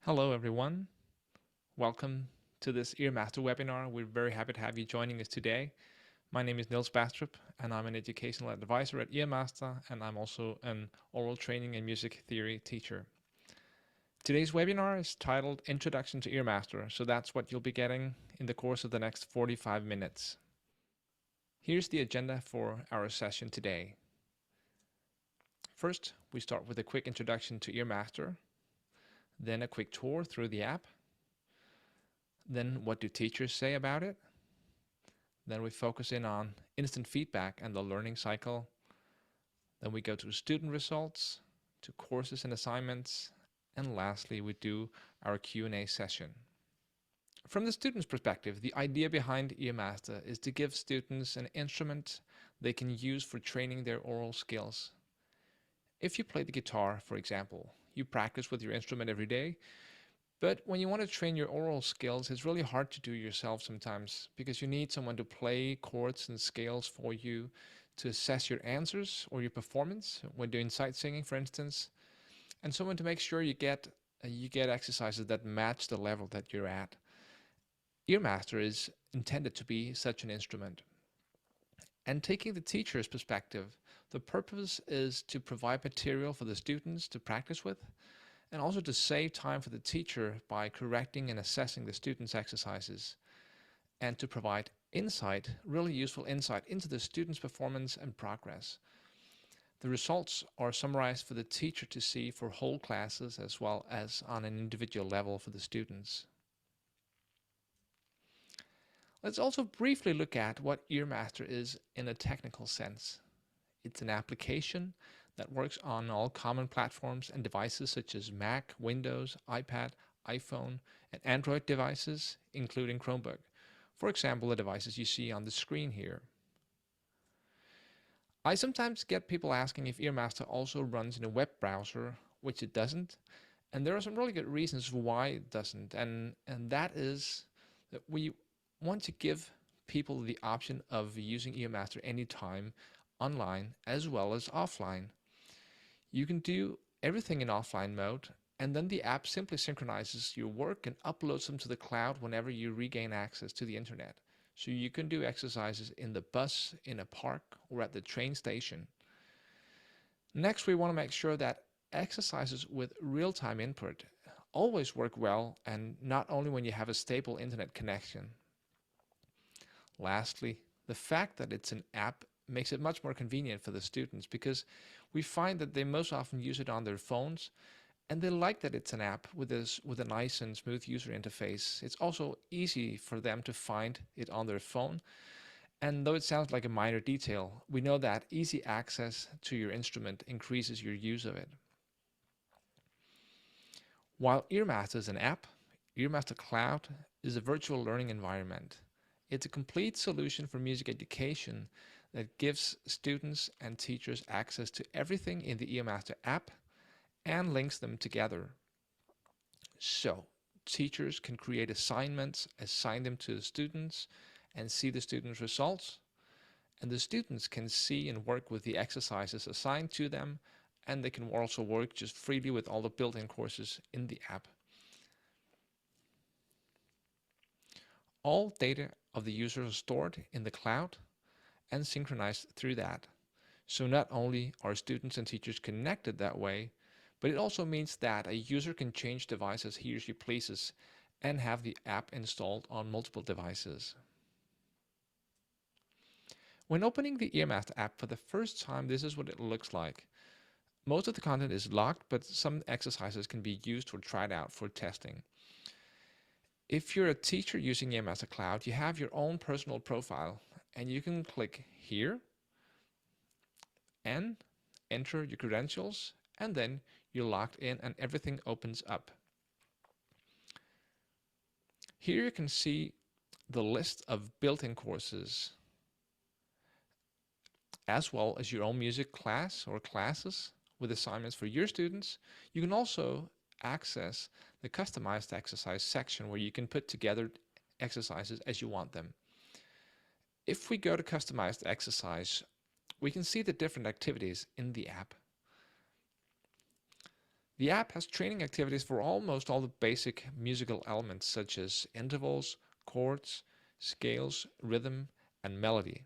Hello, everyone. Welcome to this EarMaster webinar. We're very happy to have you joining us today. My name is Nils Bastrup, and I'm an educational advisor at EarMaster, and I'm also an oral training and music theory teacher. Today's webinar is titled Introduction to EarMaster, so that's what you'll be getting in the course of the next 45 minutes. Here's the agenda for our session today. First, we start with a quick introduction to EarMaster, then a quick tour through the app. Then what do teachers say about it? Then we focus in on instant feedback and the learning cycle. Then we go to student results, to courses and assignments, and lastly we do our Q&A session. From the student's perspective, the idea behind EarMaster is to give students an instrument they can use for training their oral skills. If you play the guitar, for example, you practice with your instrument every day. But when you want to train your oral skills, it's really hard to do yourself sometimes because you need someone to play chords and scales for you to assess your answers or your performance when doing sight singing, for instance, and someone to make sure you get exercises that match the level that you're at. EarMaster is intended to be such an instrument. And taking the teacher's perspective, the purpose is to provide material for the students to practice with, and also to save time for the teacher by correcting and assessing the students' exercises, and to provide insight, really useful insight into the students' performance and progress. The results are summarized for the teacher to see for whole classes as well as on an individual level for the students. Let's also briefly look at what EarMaster is in a technical sense. It's an application that works on all common platforms and devices such as Mac, Windows, iPad, iPhone, and Android devices, including Chromebook. For example, the devices you see on the screen here. I sometimes get people asking if EarMaster also runs in a web browser, which it doesn't. And there are some really good reasons why it doesn't. And that is that we want to give people the option of using EarMaster anytime online as well as offline. You can do everything in offline mode, and then the app simply synchronizes your work and uploads them to the cloud whenever you regain access to the internet. So you can do exercises in the bus, in a park, or at the train station. Next, we want to make sure that exercises with real-time input always work well, and not only when you have a stable internet connection. Lastly, the fact that it's an app makes it much more convenient for the students because we find that they most often use it on their phones, and they like that it's an app with a nice and smooth user interface. It's also easy for them to find it on their phone, and though it sounds like a minor detail, we know that easy access to your instrument increases your use of it. While EarMaster is an app, EarMaster Cloud is a virtual learning environment. It's a complete solution for music education that gives students and teachers access to everything in the EarMaster app and links them together. So teachers can create assignments, assign them to the students, and see the students' results. And the students can see and work with the exercises assigned to them, and they can also work just freely with all the built-in courses in the app. All data of the user are stored in the cloud and synchronized through that. So not only are students and teachers connected that way, but it also means that a user can change devices he or she pleases and have the app installed on multiple devices. When opening the EarMaster app for the first time, this is what it looks like. Most of the content is locked, but some exercises can be used or tried out for testing. If you're a teacher using EarMaster Cloud, you have your own personal profile, and you can click here and enter your credentials, and then you're logged in and everything opens up. Here you can see the list of built-in courses, as well as your own music class or classes with assignments for your students. You can also access the customized exercise section where you can put together exercises as you want them. If we go to customized exercise, we can see the different activities in the app. The app has training activities for almost all the basic musical elements such as intervals, chords, scales, rhythm, and melody.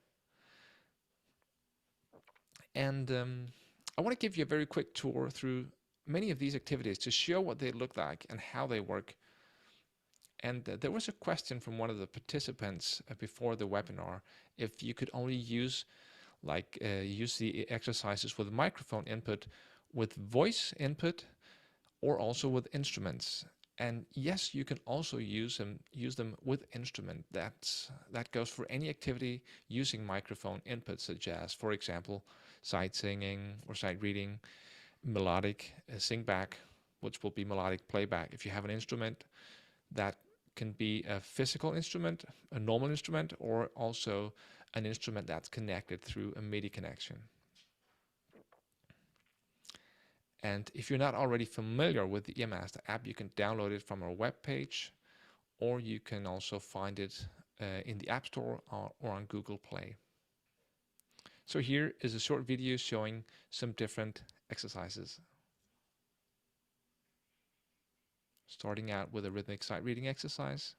And I want to give you a very quick tour through many of these activities to show what they look like and how they work. And there was a question from one of the participants before the webinar if you could only use the exercises with microphone input, with voice input, or also with instruments. And yes, you can also use them with instrument. That goes for any activity using microphone input, such as, for example, sight singing or sight reading, melodic singback, which will be melodic playback. If you have an instrument, that can be a physical instrument, a normal instrument, or also an instrument that's connected through a MIDI connection. And if you're not already familiar with the EarMaster app, you can download it from our webpage, or you can also find it in the App Store or on Google Play. So here is a short video showing some different exercises. Starting out with a rhythmic sight reading exercise.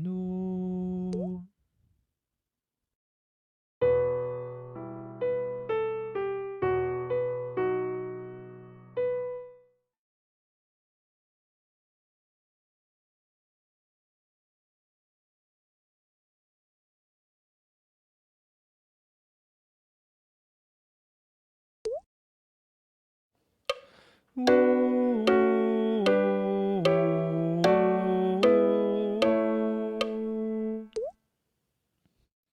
No.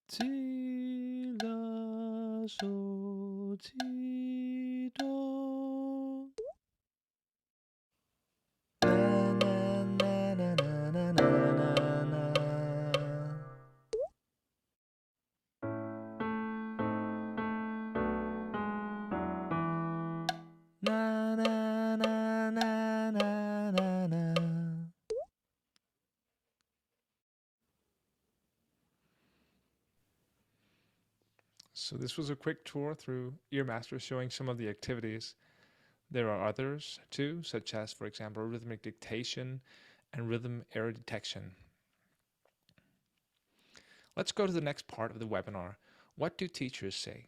Ti, la, so, ti, do. Na, na, na, na, na, na, na, na. Na, na, na, na, na, na, na. So this was a quick tour through EarMaster showing some of the activities. There are others too, such as, for example, rhythmic dictation and rhythm error detection. Let's go to the next part of the webinar. What do teachers say?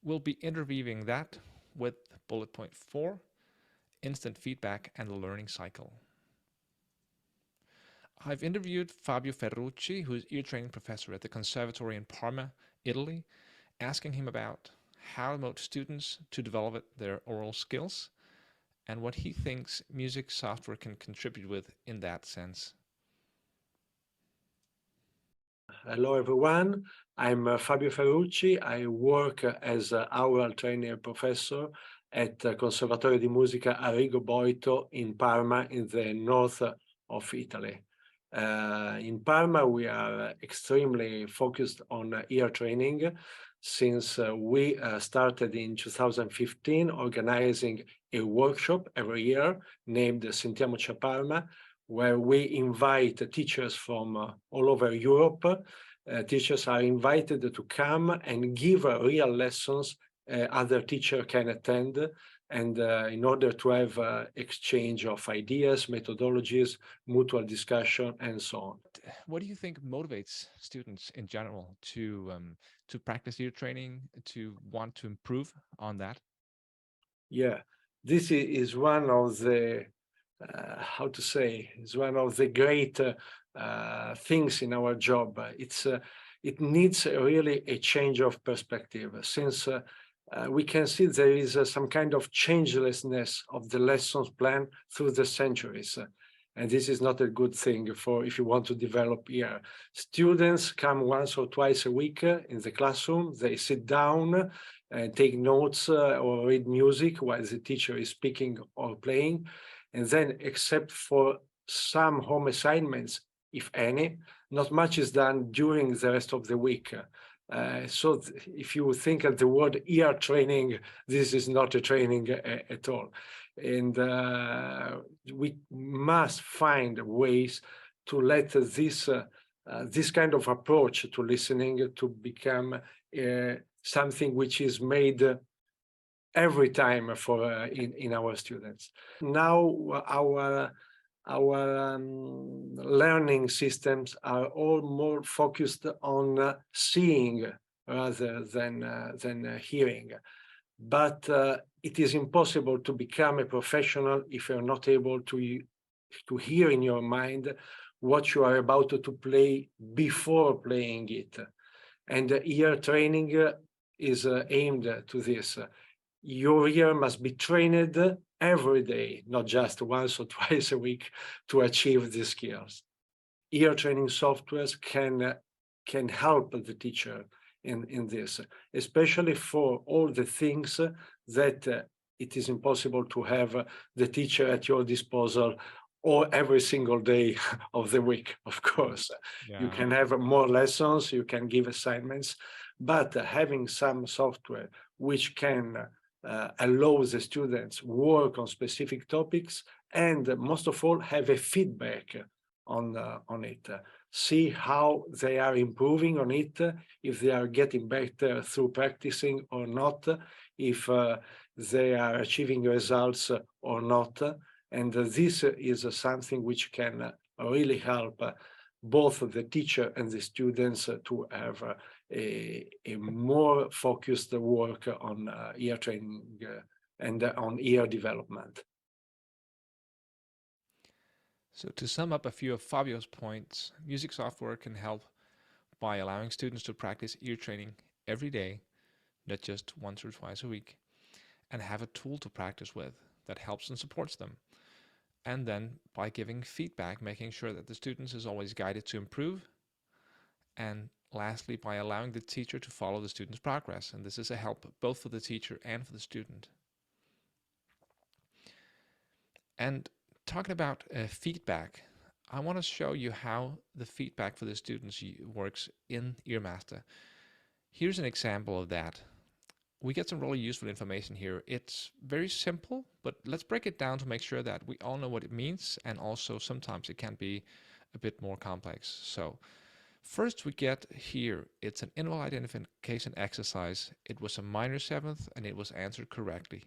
We'll be interviewing that with bullet point 4, instant feedback and the learning cycle. I've interviewed Fabio Ferrucci, who is ear training professor at the Conservatory in Parma, Italy, asking him about how to motivate students to develop their oral skills and what he thinks music software can contribute with in that sense. Hello, everyone. I'm Fabio Ferrucci. I work as an oral trainer professor at Conservatorio di Musica Arrigo Boito in Parma, in the north of Italy. In Parma, we are extremely focused on ear training since we started in 2015 organizing a workshop every year named Sentiamoci a Parma, where we invite teachers from all over Europe. Teachers are invited to come and give real lessons other teacher can attend, and in order to have exchange of ideas, methodologies, mutual discussion, and so on. What do you think motivates students in general to practice ear training, to want to improve on that? Yeah, this is one of the how to say, is one of the great things in our job. It needs really a change of perspective, since we can see there is some kind of changelessness of the lessons plan through the centuries. And this is not a good thing for if you want to develop ear. Students come once or twice a week in the classroom. They sit down and take notes or read music while the teacher is speaking or playing. And then, except for some home assignments, if any, not much is done during the rest of the week. So if you think of the word ear training, this is not a training at all. And we must find ways to let this kind of approach to listening to become something which is made every time for in our students. Now our learning systems are all more focused on seeing rather than hearing. But it is impossible to become a professional if you're not able to hear in your mind what you are about to play before playing it. And ear training is aimed to this. Your ear must be trained every day, not just once or twice a week, to achieve these skills. Ear training softwares can help the teacher in this, especially for all the things that it is impossible to have the teacher at your disposal or every single day of the week, of course. You Yeah. can have more lessons, you can give assignments, but having some software which can allow the students work on specific topics and most of all have a feedback on it. See how they are improving on it, if they are getting better through practicing or not, if they are achieving results or not. And this is something which can really help both the teacher and the students to have a more focused work on ear training and on ear development. So to sum up a few of Fabio's points, music software can help by allowing students to practice ear training every day, not just once or twice a week, and have a tool to practice with that helps and supports them. And then by giving feedback, making sure that the students is always guided to improve. And lastly, by allowing the teacher to follow the student's progress. And this is a help both for the teacher and for the student. And talking about feedback, I want to show you how the feedback for the students works in EarMaster. Here's an example of that. We get some really useful information here. It's very simple, but let's break it down to make sure that we all know what it means, and also sometimes it can be a bit more complex. So first we get here, it's an interval identification exercise. It was a minor seventh and it was answered correctly.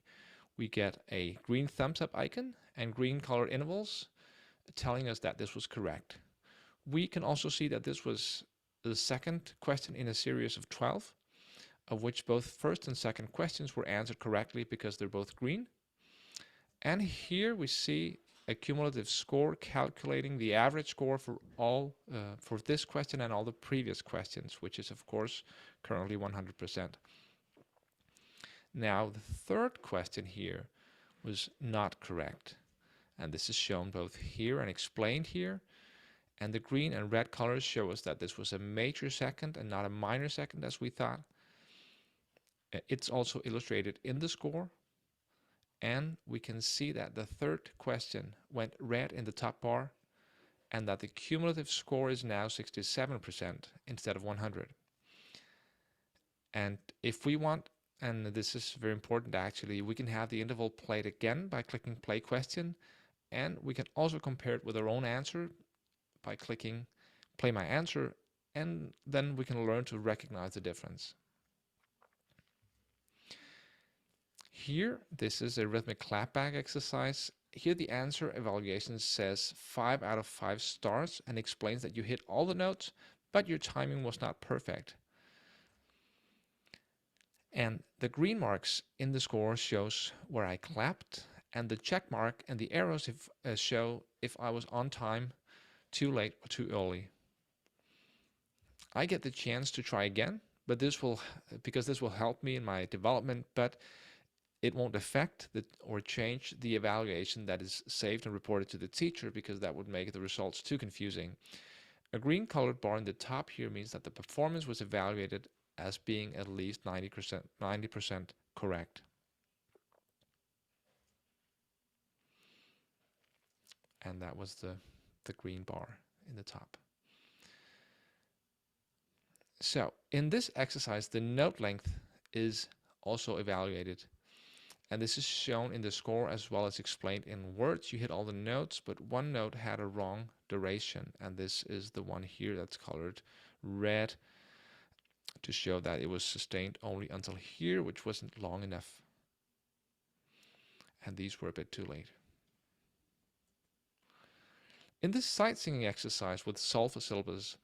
We get a green thumbs up icon and green colored intervals telling us that this was correct. We can also see that this was the second question in a series of 12, of which both first and second questions were answered correctly because they're both green. And here we see a cumulative score calculating the average score for all for this question and all the previous questions, which is of course currently 100%. Now the third question here was not correct, and this is shown both here and explained here. And the green and red colors show us that this was a major second and not a minor second as we thought. It's also illustrated in the score, and we can see that the third question went red in the top bar and that the cumulative score is now 67% instead of 100. And if we want, and this is very important actually, we can have the interval played again by clicking play question, And we can also compare it with our own answer by clicking play my answer, and then we can learn to recognize the difference. Here, this is a rhythmic clapback exercise. Here the answer evaluation says 5 out of 5 stars and explains that you hit all the notes, but your timing was not perfect. And the green marks in the score shows where I clapped, and the check mark and the arrows show if I was on time, too late, or too early. I get the chance to try again, but this will help me in my development, but it won't affect or change the evaluation that is saved and reported to the teacher, because that would make the results too confusing. A green colored bar in the top here means that the performance was evaluated as being at least 90% correct. And that was the green bar in the top. So in this exercise, the note length is also evaluated. And this is shown in the score as well as explained in words. You hit all the notes, but one note had a wrong duration. And this is the one here that's colored red to show that it was sustained only until here, which wasn't long enough. And these were a bit too late. In this sight singing exercise with solfa syllables,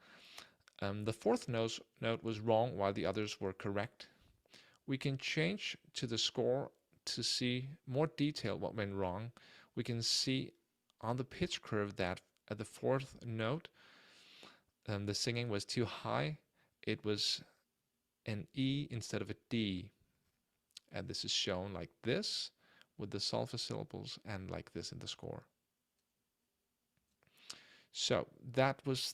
the fourth note was wrong while the others were correct. We can change to the score to see more detail what went wrong. We can see on the pitch curve that at the fourth note, the singing was too high. It was an E instead of a D. And this is shown like this with the solfa syllables and like this in the score. So that was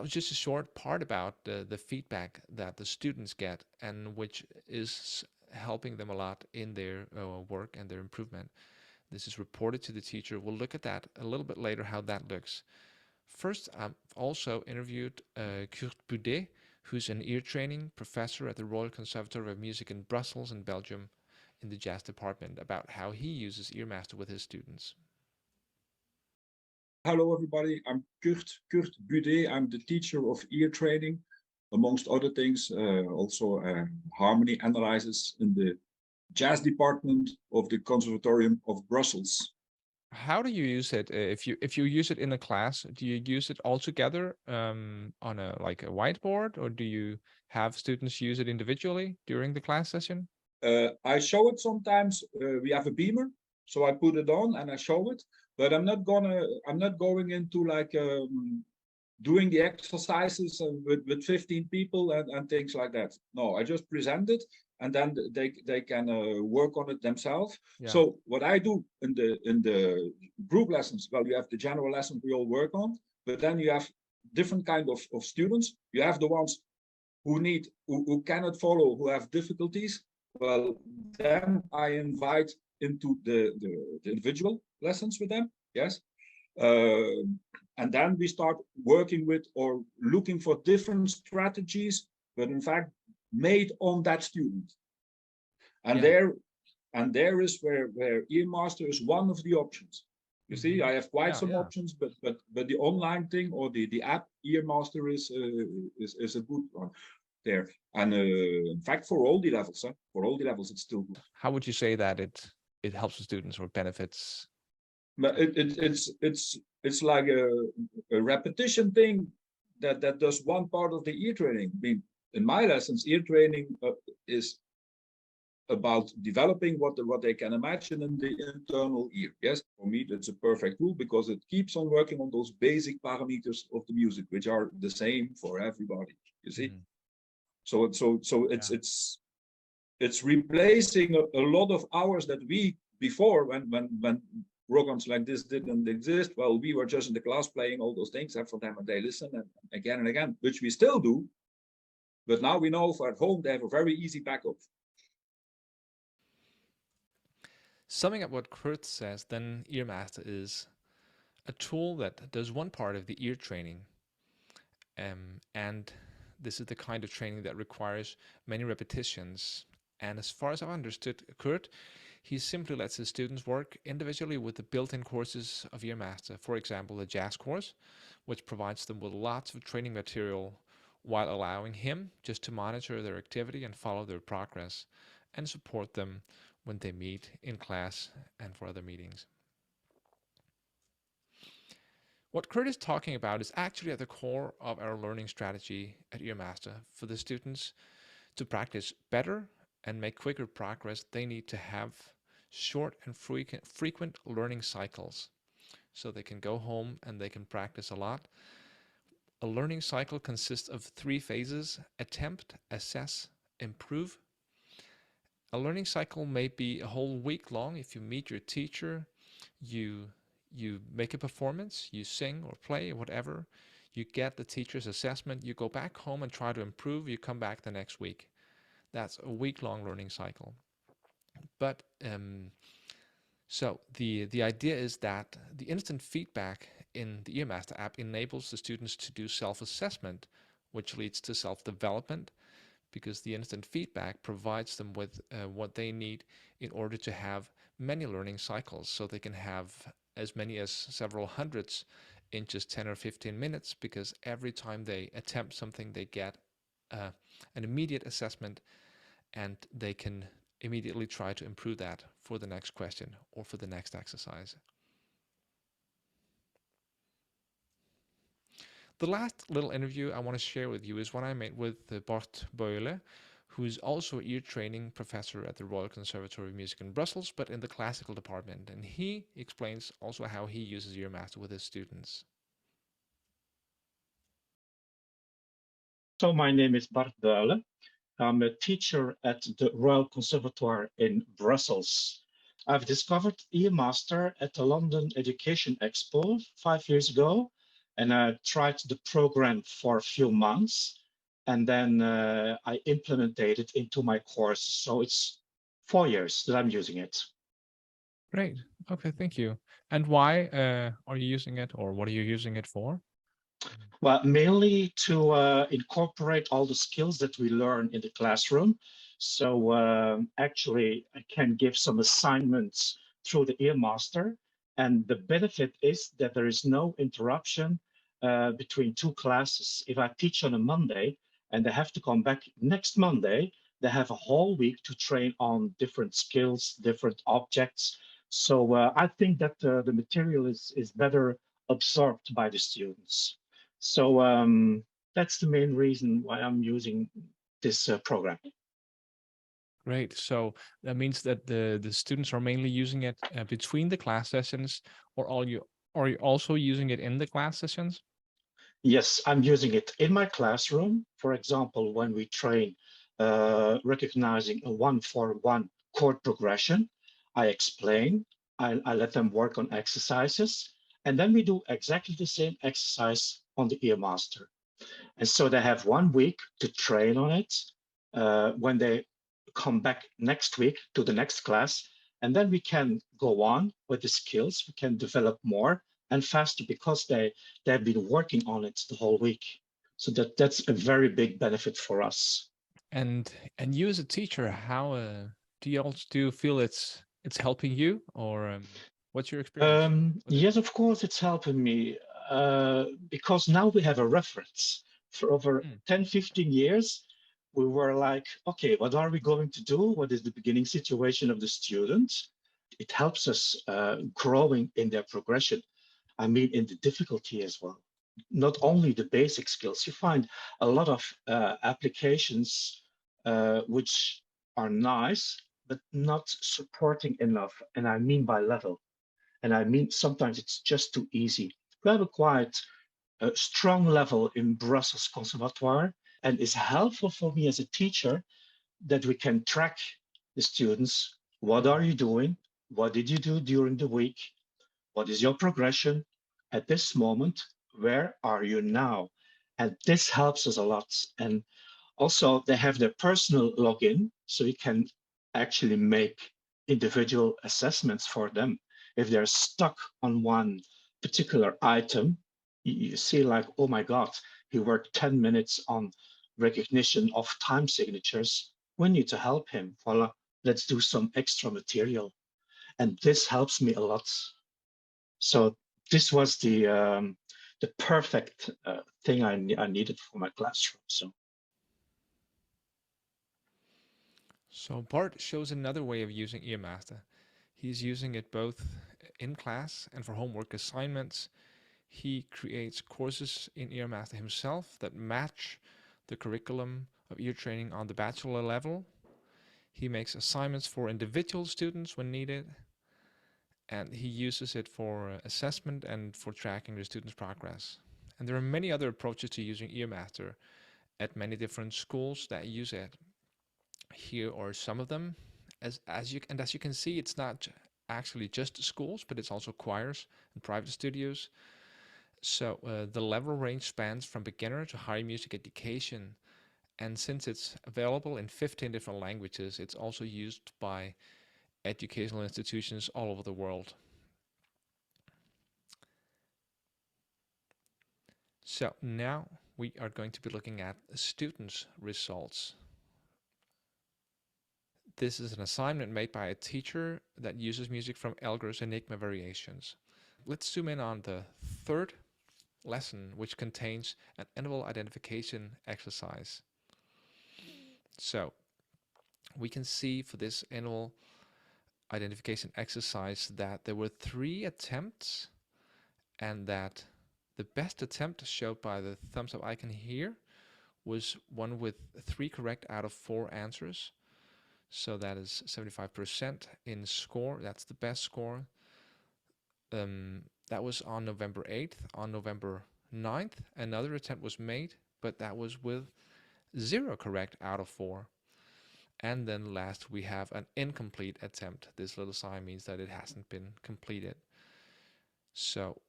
just a short part about the feedback that the students get, and which is helping them a lot in their work and their improvement. This is reported to the teacher. We'll look at that a little bit later, how that looks. First, I've also interviewed Kurt Boudet, who's an ear training professor at the Royal Conservatory of Music in Brussels in Belgium in the jazz department, about how he uses EarMaster with his students. Hello everybody, I'm Kurt Boudet. I'm the teacher of ear training, amongst other things, also harmony analysis in the jazz department of the Conservatorium of Brussels. How do you use it? If you use it in a class, do you use it all together on a whiteboard, or do you have students use it individually during the class session? I show it sometimes. We have a beamer, so I put it on and I show it. But I'm not going into like doing the exercises with 15 people and things like that. No, I just present it, and then they can work on it themselves. Yeah. So what I do in the group lessons, well, you have the general lessons we all work on, but then you have different kind of students. You have the ones who cannot follow, who have difficulties. Well, them I invite into the individual lessons with them. Yes. And then we start working with or looking for different strategies, but in fact made on that student. And yeah. there is where EarMaster is one of the options. You see, I have quite some options, but the online thing or the app EarMaster is a good one there. And in fact, for all the levels, it's still good. How would you say that it helps the students or benefits? But it's like a repetition thing that does one part of the ear training. I mean, in my lessons, ear training is about developing what they can imagine in the internal ear. Yes, for me that's a perfect tool because it keeps on working on those basic parameters of the music, which are the same for everybody. You see, so it's replacing a lot of hours that we before when programs like this didn't exist. Well, we were just in the class playing all those things for them, and they listen and again, which we still do. But now we know for at home they have a very easy backup. Summing up what Kurt says, then EarMaster is a tool that does one part of the ear training, and this is the kind of training that requires many repetitions. And as far as I've understood Kurt, He simply lets his students work individually with the built-in courses of EarMaster. For example, the jazz course, which provides them with lots of training material while allowing him just to monitor their activity and follow their progress and support them when they meet in class and for other meetings. What Kurt is talking about is actually at the core of our learning strategy at EarMaster. For the students to practice better and make quicker progress, they need to have short and frequent learning cycles so they can go home and they can practice a lot. A learning cycle consists of 3 phases: attempt, assess, improve. A learning cycle may be a whole week long. If you meet your teacher, you make a performance, you sing or play or whatever, you get the teacher's assessment, you go back home and try to improve, you come back the next week. That's a week-long learning cycle. But so the idea is that the instant feedback in the EarMaster app enables the students to do self-assessment, which leads to self-development, because the instant feedback provides them with what they need in order to have many learning cycles, so they can have as many as several hundreds in just 10 or 15 minutes, because every time they attempt something, they get an immediate assessment and they can immediately try to improve that for the next question or for the next exercise. The last little interview I want to share with you is one I made with Bart Boyle, who's also an ear training professor at the Royal Conservatory of Music in Brussels, but in the classical department. And he explains also how he uses EarMaster with his students. So my name is Bart Boyle. I'm a teacher at the Royal Conservatoire in Brussels. I've discovered EarMaster at the London Education Expo 5 years ago, and I tried the program for a few months, and then I implemented it into my course. So it's 4 years that I'm using it. Great. Okay, thank you. And why are you using it, or what are you using it for? Well, mainly to incorporate all the skills that we learn in the classroom. So actually, I can give some assignments through the EarMaster. And the benefit is that there is no interruption between 2 classes. If I teach on a Monday and they have to come back next Monday, they have a whole week to train on different skills, different objects. So I think that the material is better absorbed by the students. So that's the main reason why I'm using this program. Great. So that means that the students are mainly using it between the class sessions, or are you also using it in the class sessions? Yes, I'm using it in my classroom. For example, when we train recognizing a 1-4-1 chord progression, I explain, I let them work on exercises, and then we do exactly the same exercise on the EarMaster. And so they have 1 week to train on it when they come back next week to the next class. And then we can go on with the skills. We can develop more and faster because they've been working on it the whole week. So that's a very big benefit for us. And you as a teacher, how do you feel it's helping you, or what's your experience with it? Yes, of course, it's helping me because now we have a reference. For over 10, 15 years, we were like, okay, what are we going to do? What is the beginning situation of the students? It helps us growing in their progression. I mean, in the difficulty as well. Not only the basic skills, you find a lot of applications which are nice, but not supporting enough. And I mean by level. And I mean, sometimes it's just too easy. We have a quite strong level in Brussels Conservatoire, and it's helpful for me as a teacher that we can track the students. What are you doing? What did you do during the week? What is your progression at this moment? Where are you now? And this helps us a lot. And also they have their personal login, so you can actually make individual assessments for them. If they're stuck on one particular item, you see like, oh my God, he worked 10 minutes on recognition of time signatures. We need to help him. Voila, let's do some extra material. And this helps me a lot. So this was the perfect thing I needed for my classroom. So Bart shows another way of using EarMaster. He's using it both in class and for homework assignments. He creates courses in EarMaster himself that match the curriculum of ear training on the bachelor level. He makes assignments for individual students when needed, and he uses it for assessment and for tracking the students' progress. And there are many other approaches to using EarMaster at many different schools that use it. Here are some of them. As you can see, it's not actually just schools, but it's also choirs and private studios. So the level range spans from beginner to higher music education, and since it's available in 15 different languages, it's also used by educational institutions all over the world. So now we are going to be looking at students' results. This is an assignment made by a teacher that uses music from Elgar's Enigma Variations. Let's zoom in on the third lesson, which contains an interval identification exercise. So we can see for this interval identification exercise that there were 3 attempts, and that the best attempt, showed by the thumbs up icon here, was one with 3 correct out of 4 answers. So that is 75% in score. That's the best score. That was on November 8th. On November 9th, another attempt was made, but that was with 0 correct out of 4. And then last we have an incomplete attempt. This little sign means that it hasn't been completed. So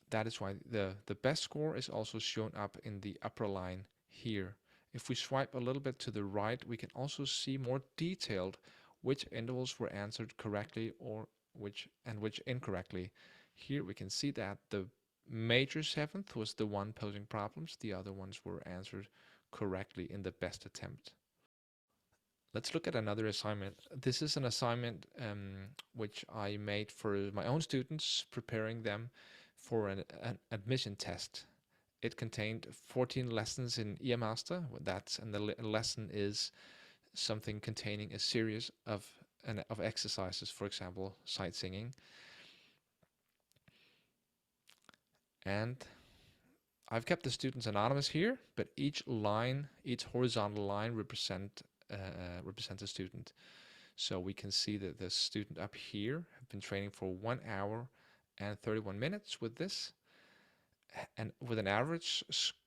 that is why the best score is also shown up in the upper line here. If we swipe a little bit to the right, we can also see more detailed which intervals were answered correctly or which incorrectly. Here we can see that the major 7th was the one posing problems. The other ones were answered correctly in the best attempt. Let's look at another assignment. This is an assignment which I made for my own students, preparing them for an admission test. It contained 14 lessons in EarMaster. And the lesson is something containing a series of exercises, for example, sight singing. And I've kept the students anonymous here, but each horizontal line represents a student. So we can see that the student up here have been training for 1 hour and 31 minutes with this, and with an average,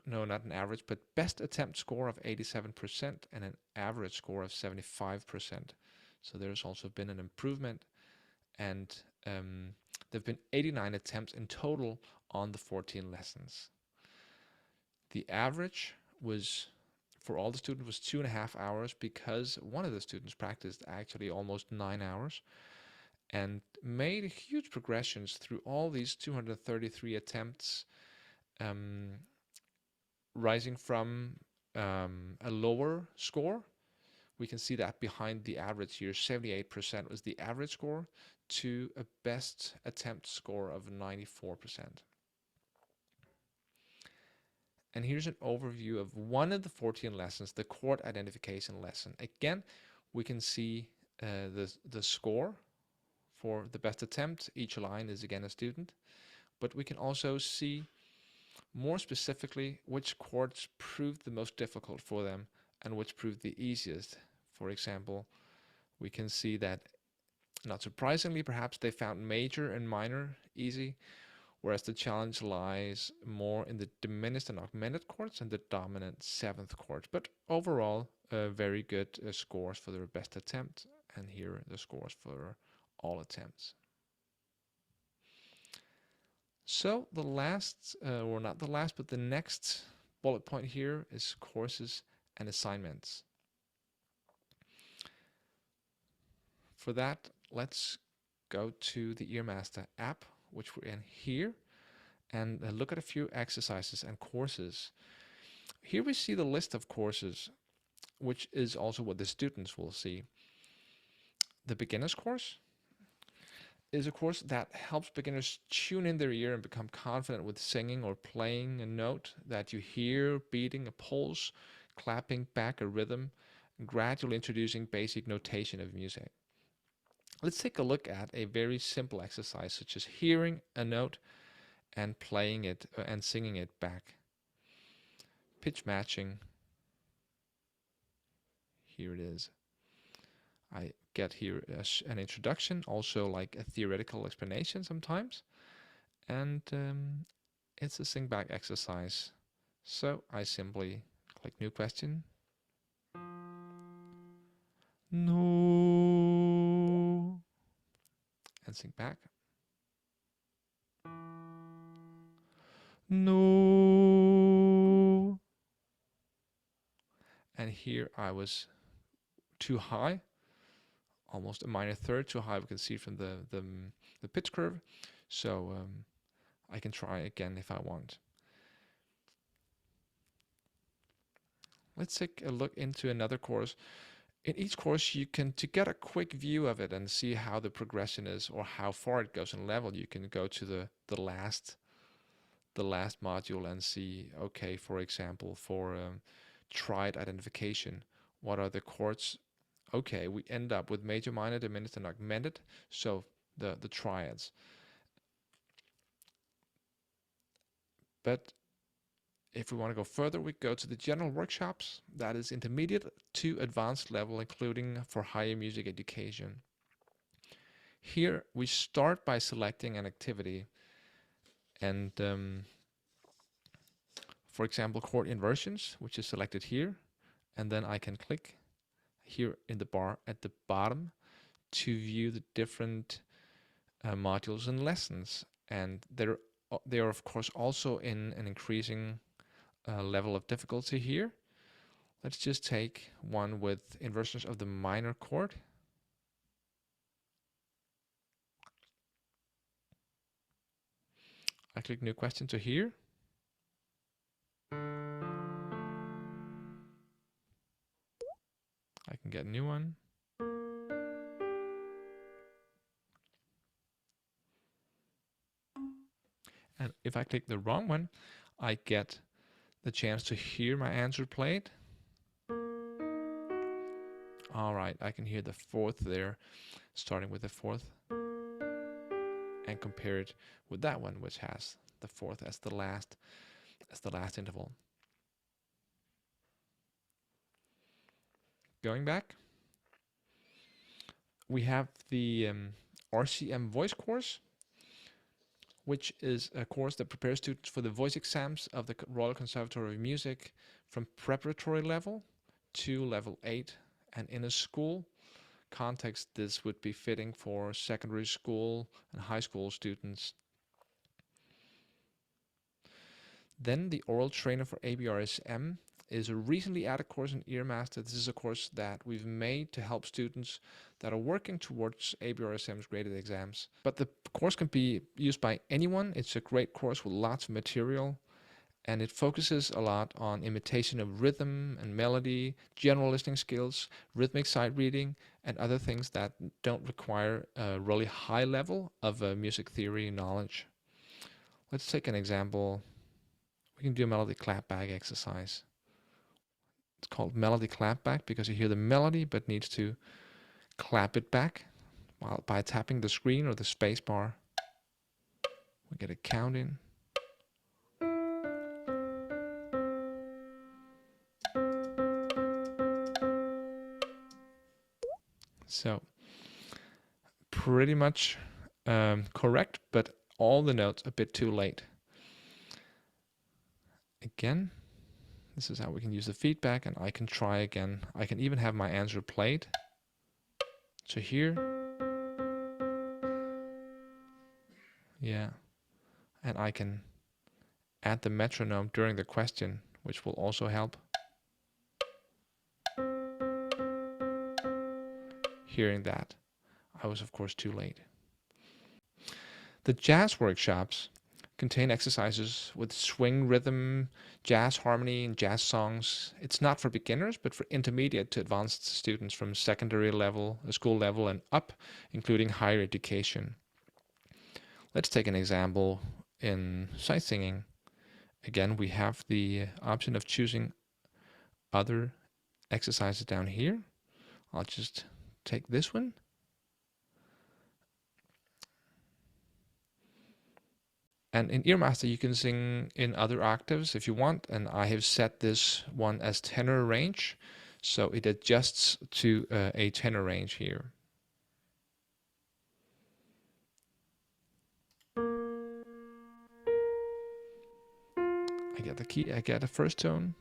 no, not an average, but best attempt score of 87% and an average score of 75%. So there's also been an improvement, and there have been 89 attempts in total on the 14 lessons. The average was, for all the students, was 2.5 hours, because one of the students practiced actually almost 9 hours and made huge progressions through all these 233 attempts, rising from a lower score. We can see that behind the average here, 78% was the average score, to a best attempt score of 94%. And here's an overview of one of the 14 lessons, the chord identification lesson. Again, we can see the score for the best attempt. Each line is again a student, but we can also see more specifically which chords proved the most difficult for them and which proved the easiest. For example, we can see that, not surprisingly perhaps, they found major and minor easy, whereas the challenge lies more in the diminished and augmented chords and the dominant 7th chord. But overall, very good scores for their best attempt, and here are the scores for all attempts. So the last, or not the last, but the next bullet point here is courses and assignments. For that, let's go to the EarMaster app, which we're in here, and look at a few exercises and courses. Here we see the list of courses, which is also what the students will see. The beginner's course is a course that helps beginners tune in their ear and become confident with singing or playing a note that you hear, beating a pulse, clapping back a rhythm, and gradually introducing basic notation of music. Let's take a look at a very simple exercise such as hearing a note and playing it and singing it back. Pitch matching. Here it is. I get here an introduction, also like a theoretical explanation sometimes, and it's a sing back exercise. So I simply click new question. No. And sing back. No. And here I was too high, almost a minor third too high. We can see from the pitch curve. So I can try again if I want. Let's take a look into another course. In each course, you can, to get a quick view of it and see how the progression is or how far it goes in level, you can go to the last module and see, okay, for example, for triad identification, what are the chords? Okay, we end up with major, minor, diminished, and augmented, so the triads. But if we want to go further, we go to the general workshops. That is intermediate to advanced level, including for higher music education. Here we start by selecting an activity, and for example, chord inversions, which is selected here, and then I can click here in the bar at the bottom to view the different modules and lessons, and they are of course also in an increasing level of difficulty here. Let's just take one with inversions of the minor chord. I click new question to here. I can get a new one. And if I click the wrong one, I get the chance to hear my answer played. All right, I can hear the fourth there, starting with the fourth, and compare it with that one, which has the fourth as the last interval. Going back, we have the RCM voice course, which is a course that prepares students for the voice exams of the Royal Conservatory of Music from preparatory level to level 8. And in a school context, this would be fitting for secondary school and high school students. Then the oral trainer for ABRSM is a recently added course in EarMaster. This is a course that we've made to help students that are working towards ABRSM's graded exams. But the course can be used by anyone. It's a great course with lots of material, and it focuses a lot on imitation of rhythm and melody, general listening skills, rhythmic sight reading, and other things that don't require a really high level of music theory knowledge. Let's take an example. We can do a melody clapback exercise. It's called melody clapback because you hear the melody but needs to clap it back by tapping the screen or the space bar. We get a count in. So pretty much correct, but all the notes a bit too late. Again, this is how we can use the feedback, and I can try again. I can even have my answer played. So here, yeah, and I can add the metronome during the question, which will also help. Hearing that, I was of course too late. The jazz workshops, contain exercises with swing, rhythm, jazz harmony, and jazz songs. It's not for beginners, but for intermediate to advanced students from secondary level, school level, and up, including higher education. Let's take an example in sight singing. Again, we have the option of choosing other exercises down here. I'll just take this one. And in EarMaster, you can sing in other octaves if you want, and I have set this one as tenor range, so it adjusts to a tenor range here. I get the key, I get the first tone.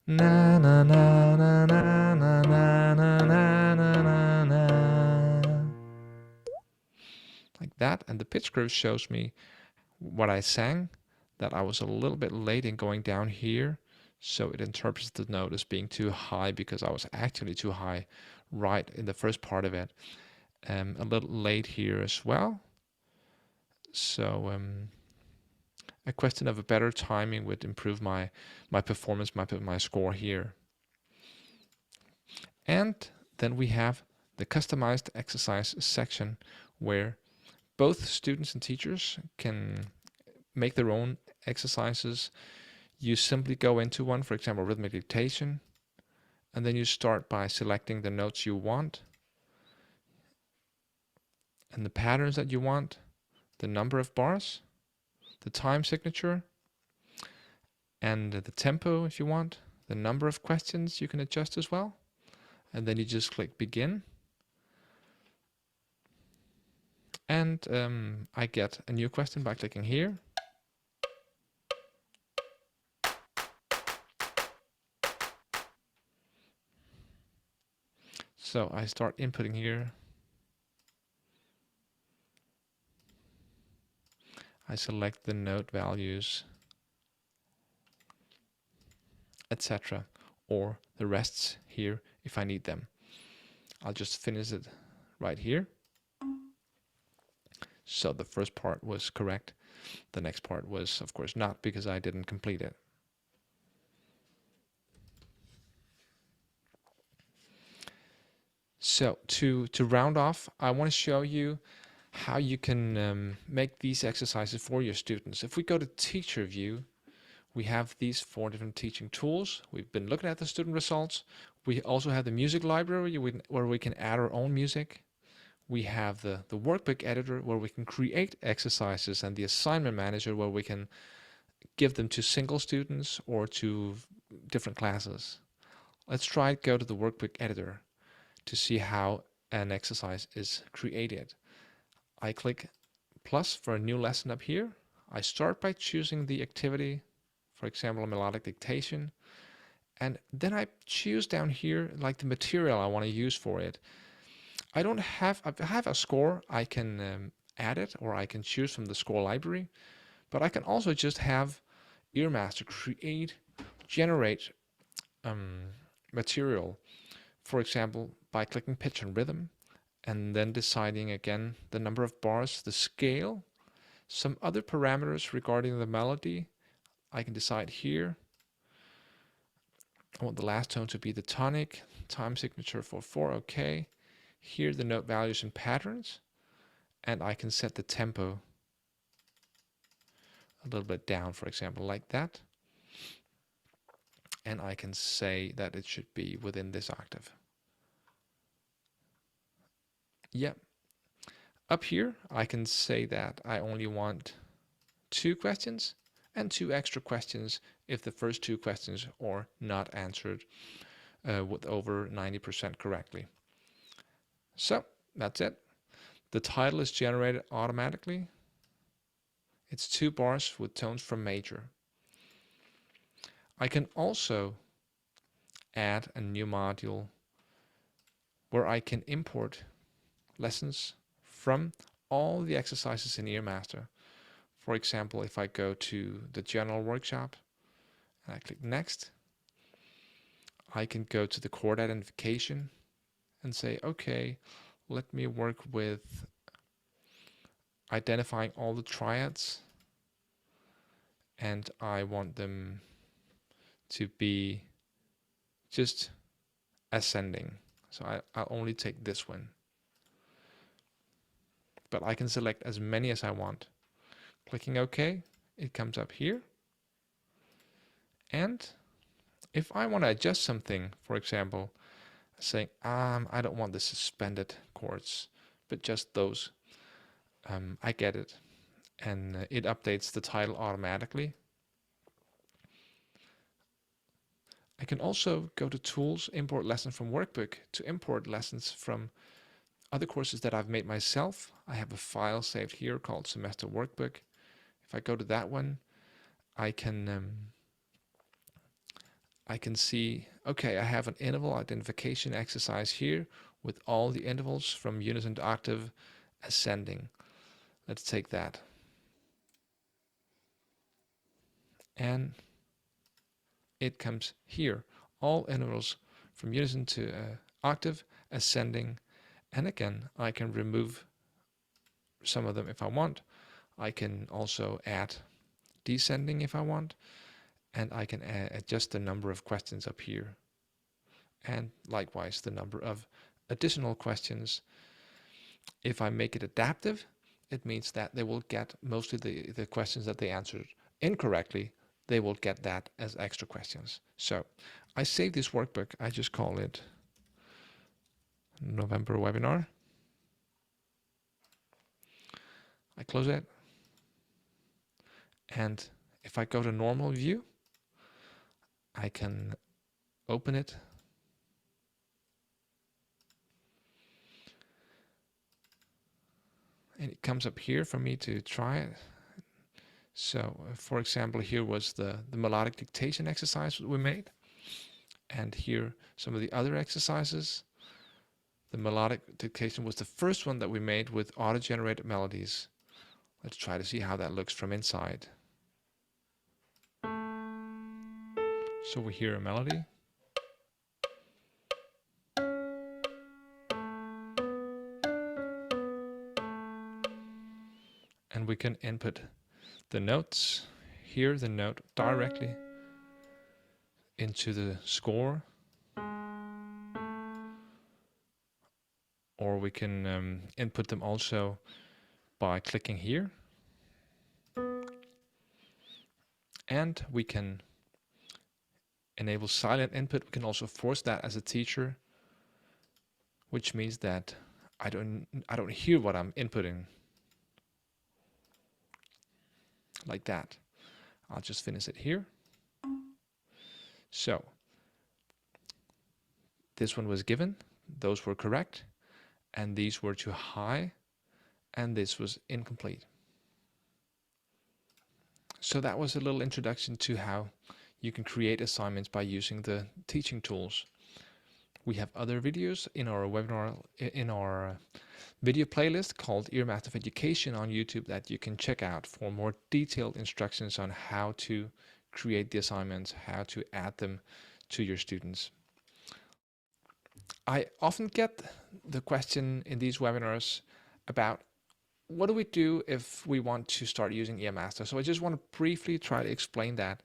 Na na na na na na na na na na na. Like that, and the pitch curve shows me what I sang, that I was a little bit late in going down here, so it interprets the note as being too high because I was actually too high right in the first part of it. A little late here as well. So a question of a better timing would improve my performance, my score here. And then we have the customized exercise section where both students and teachers can make their own exercises. You simply go into one, for example, rhythmic dictation, and then you start by selecting the notes you want and the patterns that you want, the number of bars, the time signature, and the tempo if you want, the number of questions you can adjust as well. And then you just click begin. And I get a new question by clicking here. So I start inputting here. I select the note values, etc. or the rests here if I need them. I'll just finish it right here. So the first part was correct. The next part was, of course, not, because I didn't complete it. So to round off, I want to show you how you can make these exercises for your students. If we go to teacher view, we have these 4 different teaching tools. We've been looking at the student results. We also have the music library where we can add our own music. We have the workbook editor where we can create exercises, and the assignment manager where we can give them to single students or to different classes. Let's try go to the workbook editor to see how an exercise is created. I click plus for a new lesson up here. I start by choosing the activity, for example, a melodic dictation, and then I choose down here like the material I want to use for it. I have a score. I can add it, or I can choose from the score library, but I can also just have EarMaster generate material, for example, by clicking pitch and rhythm, and then deciding again the number of bars, the scale, some other parameters regarding the melody. I can decide here. I want the last tone to be the tonic, time signature for 4, okay. Here the note values and patterns, and I can set the tempo a little bit down, for example, like that. And I can say that it should be within this octave. Yep. Up here, I can say that I only want 2 questions and 2 extra questions if the first 2 questions are not answered with over 90% correctly. So that's it. The title is generated automatically. It's 2 bars with tones from major. I can also add a new module where I can import lessons from all the exercises in EarMaster. For example, if I go to the general workshop and I click next, I can go to the chord identification and say, okay, let me work with identifying all the triads, and I want them to be just ascending. So I'll only take this one. But I can select as many as I want. Clicking OK, it comes up here. And if I want to adjust something, for example, saying, I don't want the suspended chords, but just those, I get it. And it updates the title automatically. I can also go to Tools, Import Lesson from Workbook to import lessons from other courses that I've made myself. I have a file saved here called Semester Workbook. If I go to that one, I can see, okay, I have an interval identification exercise here with all the intervals from unison to octave ascending. Let's take that. And it comes here, all intervals from unison to octave ascending. And again, I can remove some of them if I want. I can also add descending if I want. And I can adjust the number of questions up here. And likewise, the number of additional questions. If I make it adaptive, it means that they will get mostly the questions that they answered incorrectly. They will get that as extra questions. So I save this workbook. I just call it November webinar. I close it. And if I go to normal view, I can open it. And it comes up here for me to try it. So, for example, here was the melodic dictation exercise that we made. And here, some of the other exercises. The melodic dictation was the first one that we made with auto-generated melodies. Let's try to see how that looks from inside. So we hear a melody. And we can input the notes, hear the note directly into the score. Or we can input them also by clicking here. And we can enable silent input. We can also force that as a teacher, which means that I don't hear what I'm inputting. Like that. I'll just finish it here. So this one was given, those were correct, and these were too high, and this was incomplete. So that was a little introduction to how you can create assignments by using the teaching tools. We have other videos in our webinar, in our video playlist called EarMaster of Education on YouTube that you can check out for more detailed instructions on how to create the assignments, how to add them to your students. I often get the question in these webinars about what do we do if we want to start using EarMaster? So I just want to briefly try to explain that.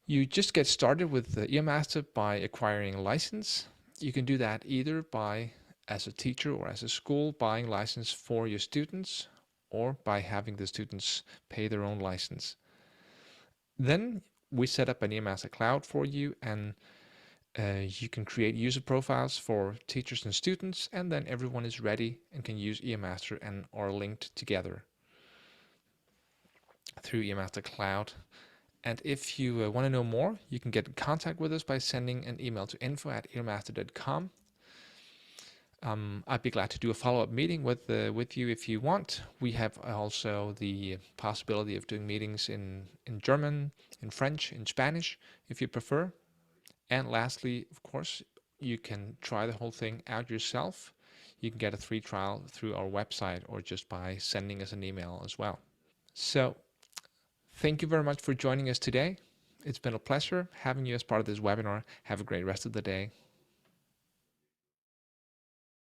You just get started with the EarMaster by acquiring a license. You can do that either by, as a teacher or as a school, buying license for your students, or by having the students pay their own license. Then we set up an EarMaster Cloud for you, and you can create user profiles for teachers and students, and then everyone is ready and can use EarMaster and are linked together through EarMaster Cloud. And if you want to know more, you can get in contact with us by sending an email to info@earmaster.com. I'd be glad to do a follow-up meeting with you if you want. We have also the possibility of doing meetings in German, in French, in Spanish, if you prefer. And lastly, of course, you can try the whole thing out yourself. You can get a free trial through our website or just by sending us an email as well. So thank you very much for joining us today. It's been a pleasure having you as part of this webinar. Have a great rest of the day.